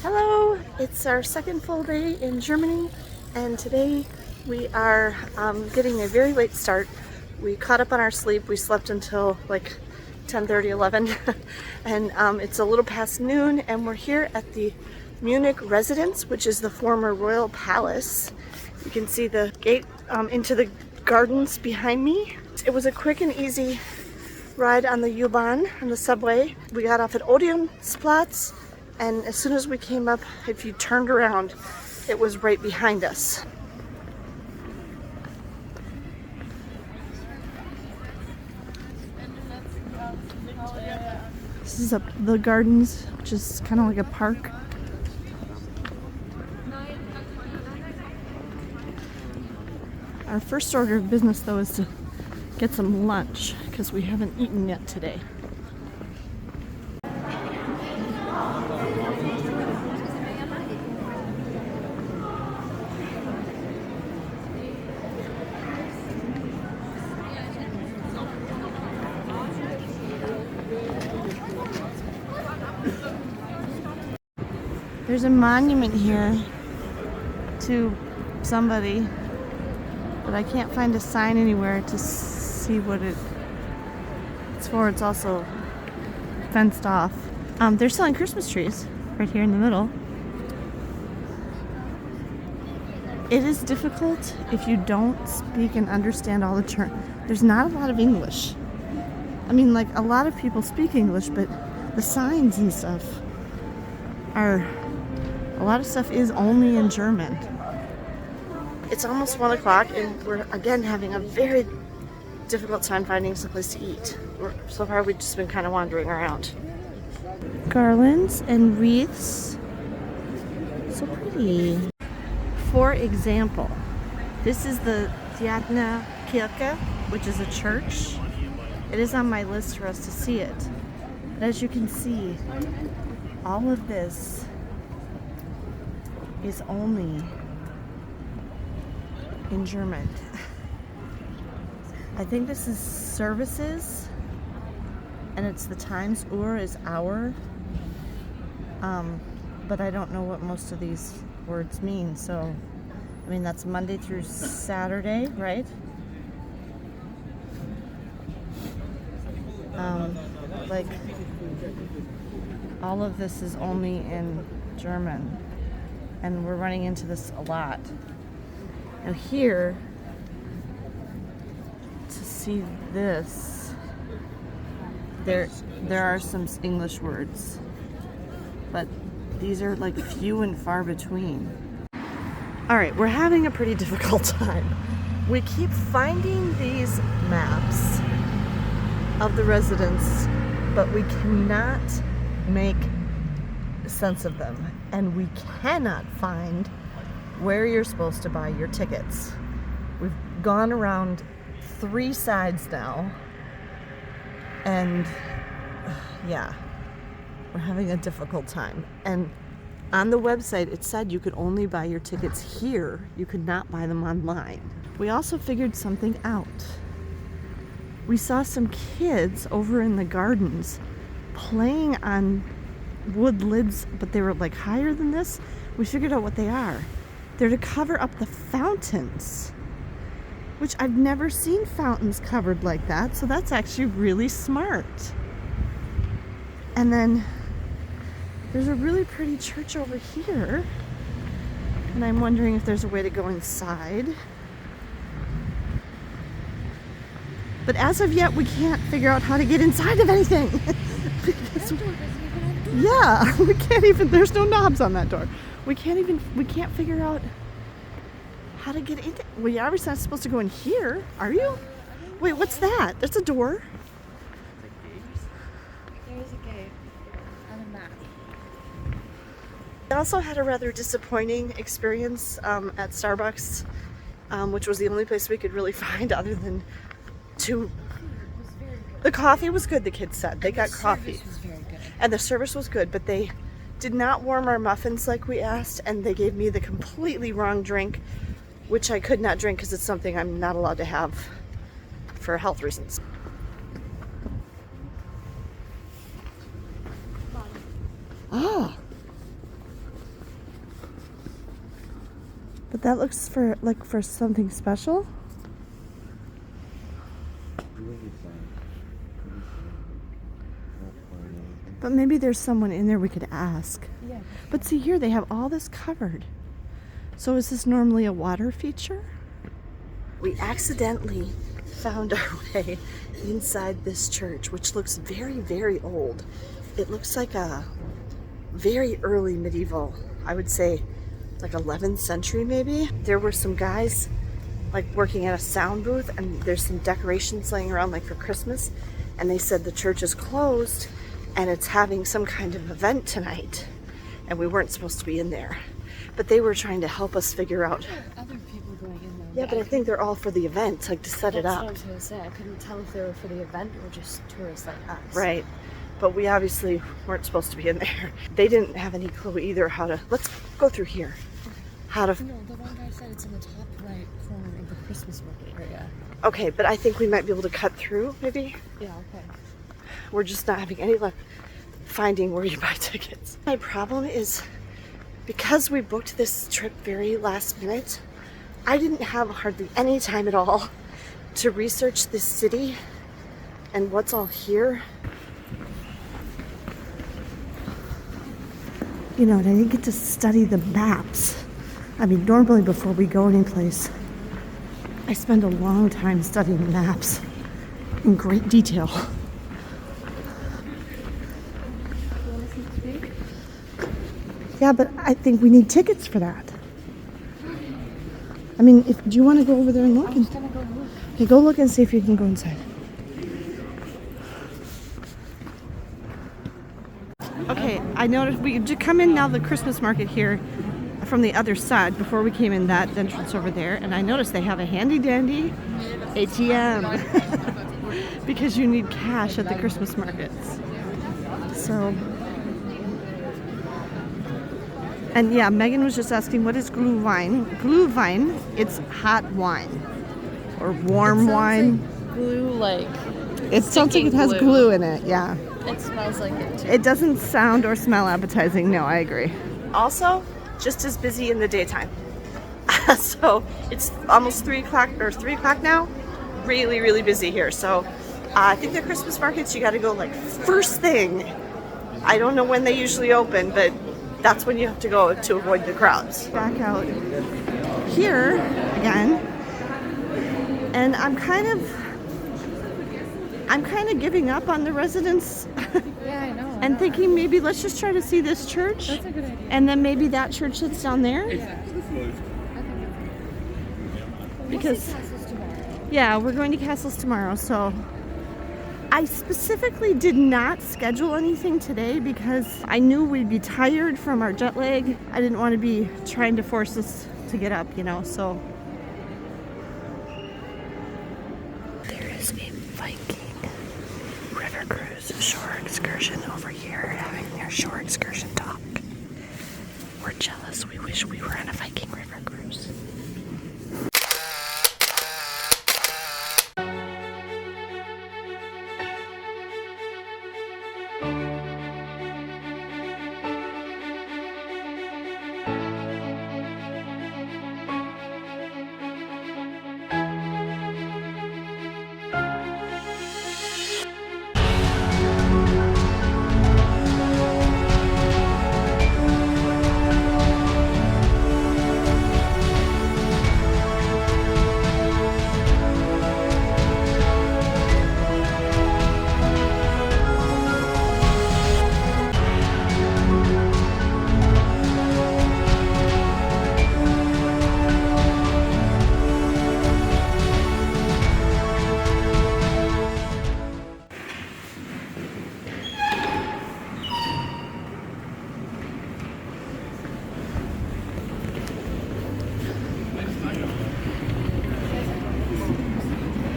Hello! It's our second full day in Germany, and today we are getting a very late start. We caught up on our sleep. We slept until like 10:30, 11, and it's a little past noon, and we're here at the Munich Residenz, which is the former royal palace. You can see the gate into the gardens behind me. It was a quick and easy ride on the U-Bahn, on the subway. We got off at Odeonsplatz, and as soon as we came up, if you turned around, it was right behind us. This is the gardens, which is kind of like a park. Our first order of business, though, is to get some lunch because we haven't eaten yet today. There's a monument here to somebody, but I can't find a sign anywhere to see what it's for. It's also fenced off. They're selling Christmas trees right here in the middle. It is difficult if you don't speak and understand all the terms. There's not a lot of English. I mean, like, a lot of people speak English, but the signs and stuff are, a lot of stuff is only in German. It's almost 1 o'clock, and we're again having a very difficult time finding some place to eat. So far, we've just been kind of wandering around. Garlands and wreaths. So pretty. For example, this is the Theatner Kirche, which is a church. It is on my list for us to see it. But as you can see, all of this is only in German. I think this is services, and it's the Times Uhr is hour, but I don't know what most of these words mean. So, I mean, that's Monday through Saturday, right? Like, all of this is only in German, and we're running into this a lot. Now here, to see this, there are some English words, but these are like few and far between. All right, we're having a pretty difficult time. We keep finding these maps of the residence, but we cannot make sense of them, and we cannot find where you're supposed to buy your tickets. We've gone around 3 sides now, and yeah, we're having a difficult time. And on the website, it said you could only buy your tickets here. You could not buy them online. We also figured something out. We saw some kids over in the gardens playing on wood lids, but they were like higher than this. We figured out what they are. They're to cover up the fountains, which I've never seen fountains covered like that, so that's actually really smart. And then there's a really pretty church over here, and I'm wondering if there's a way to go inside. But as of yet, we can't figure out how to get inside of anything. Yeah, we can't even, there's no knobs on that door. We can't figure out how to get in. Well, you're obviously not supposed to go in here, are you? Wait, what's that? That's a door? There is a gate on the map. I also had a rather disappointing experience at Starbucks, which was the only place we could really find other than two. The coffee was good, the kids said. They got coffee. The service was very good. And the service was good, but they did not warm our muffins like we asked, and they gave me the completely wrong drink, which I could not drink because it's something I'm not allowed to have for health reasons. But that looks for something special. But maybe there's someone in there we could ask. Yeah. But see here, they have all this covered. So is this normally a water feature? We accidentally found our way inside this church, which looks very, very old. It looks like a very early medieval, I would say like 11th century maybe. There were some guys like working at a sound booth, and there's some decorations laying around like for Christmas, and they said the church is closed and it's having some kind of event tonight, and we weren't supposed to be in there. But they were trying to help us figure out. There are other people going in there. Yeah, but I think they're all for the event, like to set it That's up. what I was going to say. I couldn't tell if they were for the event or just tourists like us. Right. But we obviously weren't supposed to be in there. They didn't have any clue either how to. Let's go through here. How to. No, the one guy said it's in the top right corner of the Christmas market area. Okay, but I think we might be able to cut through, maybe. Yeah, okay. We're just not having any luck finding where you buy tickets. My problem is because we booked this trip very last minute, I didn't have hardly any time at all to research this city and what's all here. You know, and I didn't get to study the maps. I mean, normally before we go anyplace, I spend a long time studying maps in great detail. Yeah, but I think we need tickets for that. I mean, do you want to go over there and look? I'm just gonna go look. Okay, go look and see if you can go inside. Okay, I noticed we could come in now the Christmas market here from the other side before we came in that entrance over there, and I noticed they have a handy dandy ATM because you need cash at the Christmas markets. So, and yeah, Megan was just asking what is Glühwein. Glühwein, it's hot wine or warm wine. Like glue, like It sounds like it has glue in it, yeah. it smells like it too. It doesn't sound or smell appetizing. No, I agree. Also, just as busy in the daytime. So it's almost 3 o'clock now. Really, really busy here. So I think the Christmas markets, you got to go like first thing. I don't know when they usually open, but that's when you have to go to avoid the crowds. Back out here again, and I'm kind of giving up on the Residenz. Yeah, I know. And thinking maybe let's just try to see this church. That's a good idea. And then maybe that church that's down there. Yeah. Because, Castles tomorrow. yeah, we're going to Castles tomorrow. So I specifically did not schedule anything today because I knew we'd be tired from our jet lag. I didn't want to be trying to force us to get up, you know, so. There is a Viking river cruise shore excursion over here having their shore excursion talk. We're jealous. We wish we were on a Viking river cruise.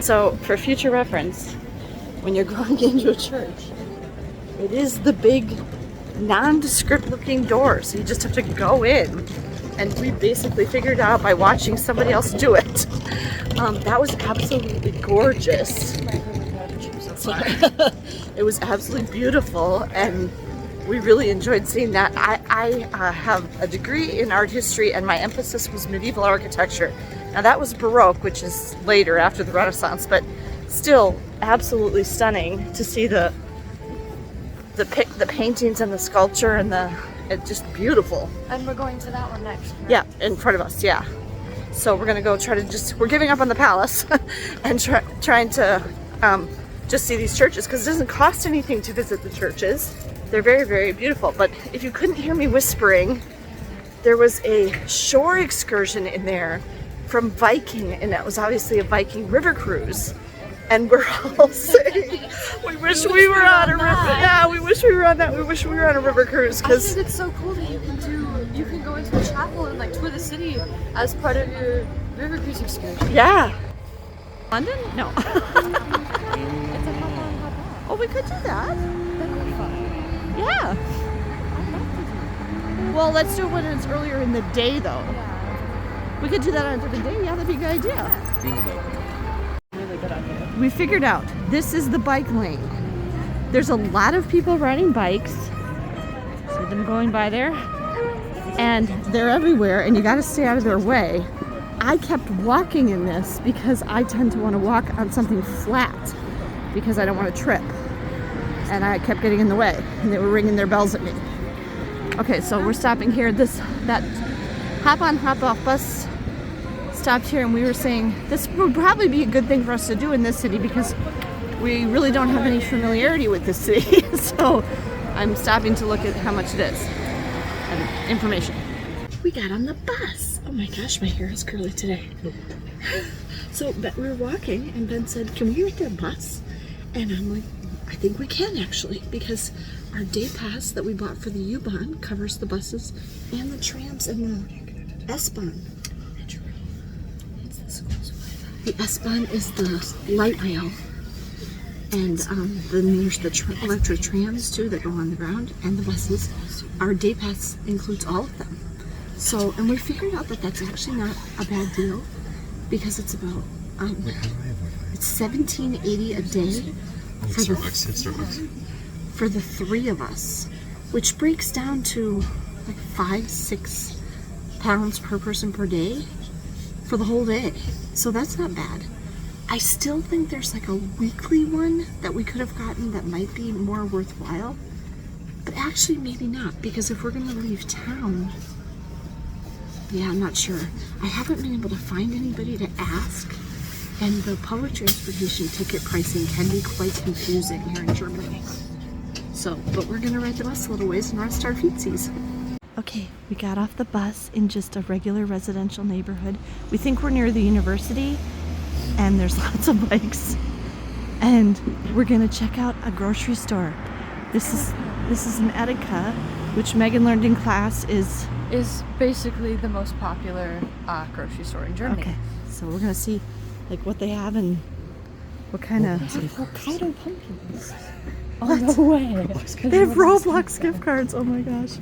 So, for future reference, when you're going into a church, it is the big, nondescript looking door. So you just have to go in. And we basically figured out by watching somebody else do it. That was absolutely gorgeous. It was absolutely beautiful. And we really enjoyed seeing that. I have a degree in art history, and my emphasis was medieval architecture. Now that was Baroque, which is later after the Renaissance, but still absolutely stunning to see the paintings and the sculpture and it's just beautiful. And we're going to that one next. Right? Yeah, in front of us, yeah. So we're gonna go try to we're giving up on the palace and trying to just see these churches, because it doesn't cost anything to visit the churches. They're very, very beautiful. But if you couldn't hear me whispering, there was a shore excursion in there from Viking, and that was obviously a Viking river cruise. And we're all saying, we wish we were on a river. Yeah, we wish we were on that. We wish we were on a river cruise. I think it's so cool that you can go into a chapel and like tour the city as part of your river cruise excursion. Yeah. London? No. It's a hop on, hop off. Oh, we could do that. That'd be fun. Yeah. I'd love to do Well, let's do it when it's earlier in the day, though. that. Yeah. We could do that on a different day. Yeah, that'd be a good idea. Really good idea. We figured out this is the bike lane. There's a lot of people riding bikes. See them going by there? And they're everywhere, and you got to stay out of their way. I kept walking in this because I tend to want to walk on something flat because I don't want to trip. And I kept getting in the way, and they were ringing their bells at me. Okay, so we're stopping here. That hop on, hop off bus stopped here, and we were saying this would probably be a good thing for us to do in this city because we really don't have any familiarity with this city. So I'm stopping to look at how much it is and information. We got on the bus. Oh my gosh, my hair is curly today. So we were walking, and Ben said, "Can we get a bus?" And I'm like, I think we can actually, because our day pass that we bought for the U-Bahn covers the buses and the trams and the S-Bahn. The S-Bahn is the light rail, and then there's the electric trams too that go on the ground, and the buses. Our day pass includes all of them. So, and we figured out that that's actually not a bad deal, because it's about it's $17.80 a day for the three of us, which breaks down to like £5-6 per person per day for the whole day. So that's not bad. I still think there's like a weekly one that we could have gotten that might be more worthwhile, but actually maybe not, because if we're gonna leave town, yeah, I'm not sure. I haven't been able to find anybody to ask, and the public transportation ticket pricing can be quite confusing here in Germany. So, but we're gonna ride the bus a little ways and rest our feetsies. Okay, we got off the bus in just a regular residential neighborhood. We think we're near the university, and there's lots of bikes. And we're gonna check out a grocery store. This is an Edeka, which Megan learned in class is basically the most popular grocery store in Germany. Okay, so we're gonna see like what they have and what kind of Hokkaido pumpkins. What? Oh, no way. They have Roblox gift cards. Oh my gosh.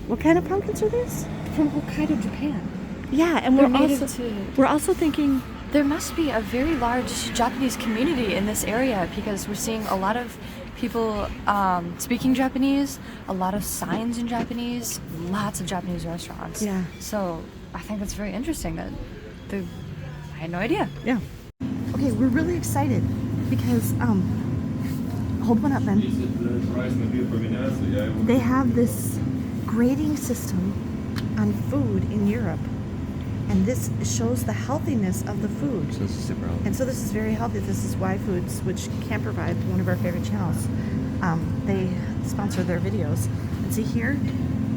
What kind of pumpkins are these? From Hokkaido, Japan. Yeah, and we're also thinking there must be a very large Japanese community in this area, because we're seeing a lot of people speaking Japanese, a lot of signs in Japanese, lots of Japanese restaurants. Yeah. So I think that's very interesting that I had no idea. Yeah. Okay, we're really excited because hold one up, Ben. They have this grading system on food in Europe, and this shows the healthiness of the food. So this is super healthy. And so this is very healthy. This is Y Foods, which Can't Provide, one of our favorite channels. They sponsor their videos. And see here,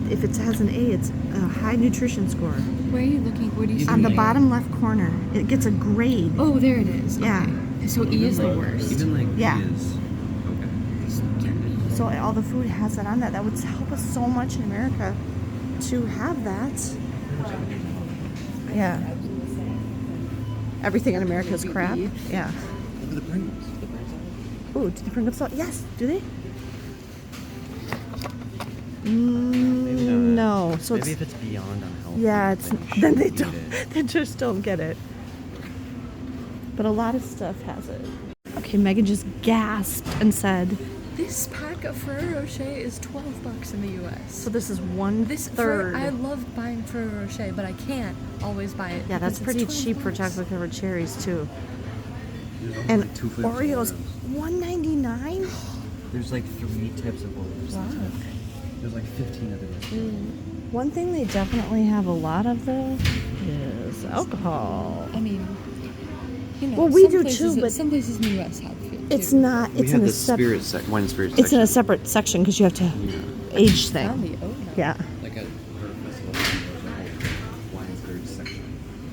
if it has an A, it's a high nutrition score. Where are you looking? Where do you see On the it? bottom left corner, it gets a grade. Oh, there it is. Yeah. Okay. So E is the worst. Even like Yeah. is okay. So all the food has that on that. That would help us so much in America to have that. Yeah. Everything in America is crap. Yeah. Look at the Pringles. Ooh, do the Pringles salt? Yes. Do they? No. So Maybe it's, if it's beyond unhealthy. yeah, it's like, then they shouldn't don't. eat it. They just don't get it. But a lot of stuff has it. Okay, Megan just gasped and said, "This pack like a Ferrero Rocher is $12 in the U.S. So this is one third. I love buying Ferrero Rocher, but I can't always buy it. Yeah, that's because pretty it's cheap for $12. chocolate covered cherries too. There's only And like 2 flavors. Oreos, $1.99. There's like 3 types of Oreos. Wow. There's like 15 of them. One thing they definitely have a lot of though is alcohol. I mean, you know, Well, we some do places, too, but some places in the U.S. have it. It's too. not. We It's have in a the separate. wine spirit It's in a section. separate section because you have to Yeah. age Found thing. the oat milk. Yeah. Like at Bird Festival, there's a whole wine spirit section.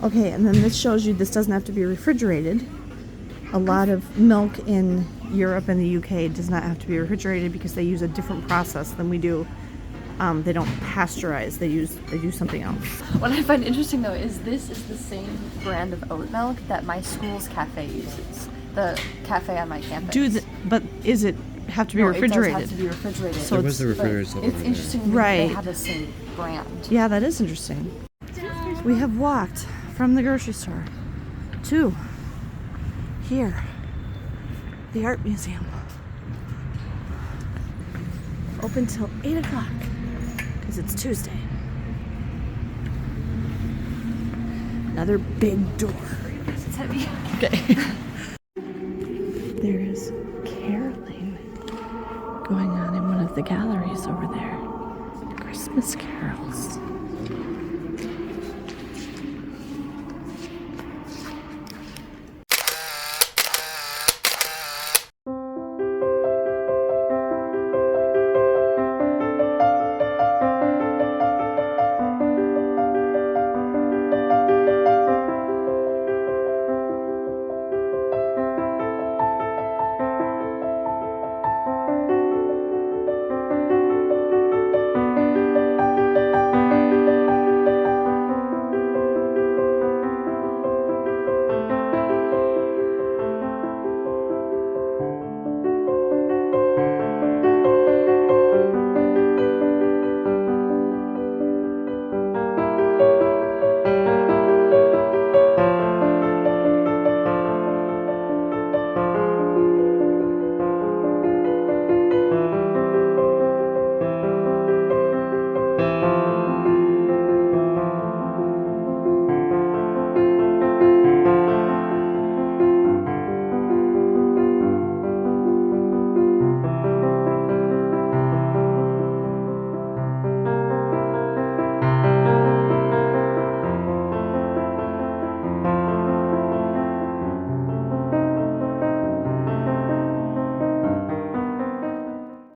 Okay, and then this shows you this doesn't have to be refrigerated. A lot of milk in Europe and the UK does not have to be refrigerated because they use a different process than we do. They don't pasteurize. They do something else. What I find interesting though is this is the same brand of oat milk that my school's cafe uses. The cafe on my campus. But is it have to be No, refrigerated? It does have to be refrigerated. So There was the But refrigerator stuff it's over interesting there. that Right. they have the same brand. Yeah, that is interesting. We have walked from the grocery store to here, the art museum. Open till 8 o'clock because it's Tuesday. Another big door. It's heavy. Okay. There is caroling going on in one of the galleries over there. Christmas carols.